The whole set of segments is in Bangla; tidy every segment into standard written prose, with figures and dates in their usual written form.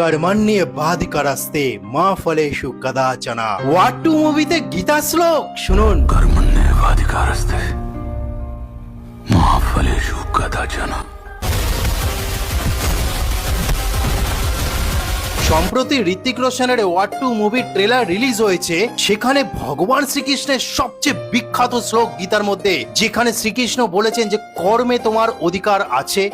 कर्मण्य बाधिका रास्ते मा फलेषु कदाचन। ওয়ার্ড 2 মুভিতে গীতা শ্লোক শুনুন। कर्मण्येवाधिकारस्ते मा फलेषु कदाचन। সম্প্রতি ঋত্বিক রোশনের ওয়ার্ড 2 মুভির ট্রেলার রিলিজ হয়েছে। সেখানে ভগবান শ্রীকৃষ্ণের সবচেয়ে বিখ্যাত শ্লোক গীতার মধ্যে, যেখানে শ্রীকৃষ্ণ বলেছেন যে কর্মে তোমার অধিকার আছে,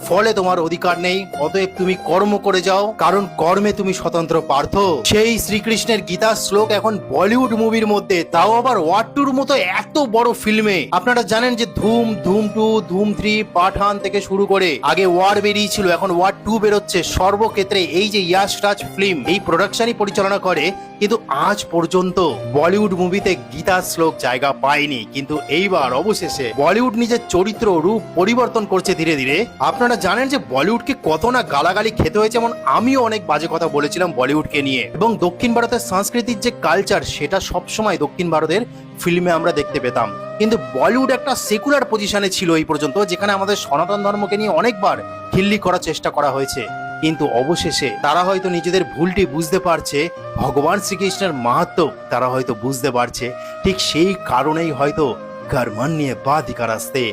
ফলে তোমার অধিকার নেই, অতএব তুমি কর্ম করে যাও, কারণ কর্মে তুমি স্বতন্ত্র পার্থ। সেই শ্রীকৃষ্ণের গীতার শ্লোক এখন বলিউড মুভির মধ্যে, তাও আবার ওয়ার্ড 2 মতো এত বড় ফিল্মে। আপনারা জানেন যে ধুম, ধুম 2, ধুম 3, পাঠান থেকে শুরু করে আগে ওয়ার বেরিয়েছিল, এখন ওয়ার্ড 2 বেরোচ্ছে। সর্বক্ষেত্রে এই যে ইয়াশ রাজ ফিল্ম এই প্রোডাকশনই পরিচালনা করে, কিন্তু আজ পর্যন্ত বলিউড মুভিতে গীতার শ্লোক জায়গা পায়নি। কিন্তু এইবার অবশেষে বলিউড নিজের চরিত্র রূপ পরিবর্তন করছে ধীরে ধীরে। আপনারা জানেন যে বলিউডকে কত না গালাগালি খেতে হয়েছে, যেমন আমিও অনেক বাজে কথা বলেছিলাম বলিউডকে নিয়ে। এবং দক্ষিণ ভারতের সংস্কৃতির যে কালচার, সেটা সবসময় দক্ষিণ ভারতের ফিল্মে আমরা দেখতে পেতাম। কিন্তু বলিউড একটা সেকুলার পজিশনে ছিল এই পর্যন্ত, যেখানে আমাদের সনাতন ধর্মকে নিয়ে অনেকবার খিল্লি করার চেষ্টা করা হয়েছে। কিন্তু অবশেষে তারা হয়তো নিজেদের ভুলটি বুঝতে পারছে, ভগবান শ্রীকৃষ্ণের মাহাত্ম্য তারা হয়তো বুঝতে পারছে। ঠিক সেই কারণেই হয়তো कर्मण्य बाधिका रास्ते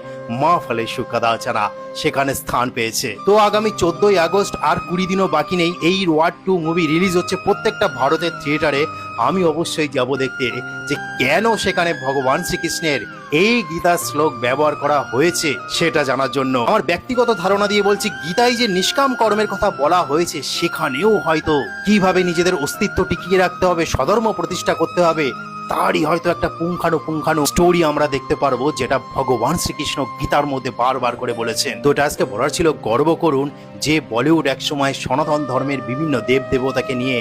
মা ফলেষু কদাচন সেখানে স্থান পেয়েছে। তো আগামী 14ই আগস্ট, আর 20 দিনও বাকি নেই, এই ওয়ার্ড 2 মুভি রিলিজ হচ্ছে প্রত্যেকটা ভারতের থিয়েটারে। আমি অবশ্যই যাব দেখতে যে কেন সেখানে ভগবান শ্রীকৃষ্ণের এই গীতার শ্লোক ব্যবহার করা হয়েছে, সেটা জানার জন্য। আমার ব্যক্তিগত ধারণা দিয়ে বলছি, গীতায় যে নিষ্কাম কর্মের কথা বলা হয়েছে, সেখানেও হয়তো কিভাবে নিজেদের অস্তিত্ব টিকিয়ে রাখতে হবে, স্বধর্ম প্রতিষ্ঠা করতে হবে, তারই হয়তো একটা পুঙ্খানু স্টোরি আমরা দেখতে পারবো, যেটা ভগবান শ্রীকৃষ্ণ গীতার মধ্যে বারবার করে বলেছেন। তো এটা আজকে বলার ছিল, গর্ব করুন যে বলিউড একসময় সনাতন ধর্মের বিভিন্ন দেব দেবতাকে নিয়ে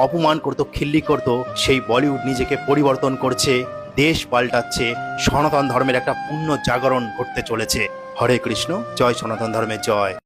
অপমান করত, খিল্লি করত, সেই বলিউড নিজেকে পরিবর্তন করছে, দেশ পাল্টাচ্ছে, সনাতন ধর্মের একটা পূর্ণ জাগরণ ঘটতে চলেছে। হরে কৃষ্ণ, জয় সনাতন ধর্মের জয়।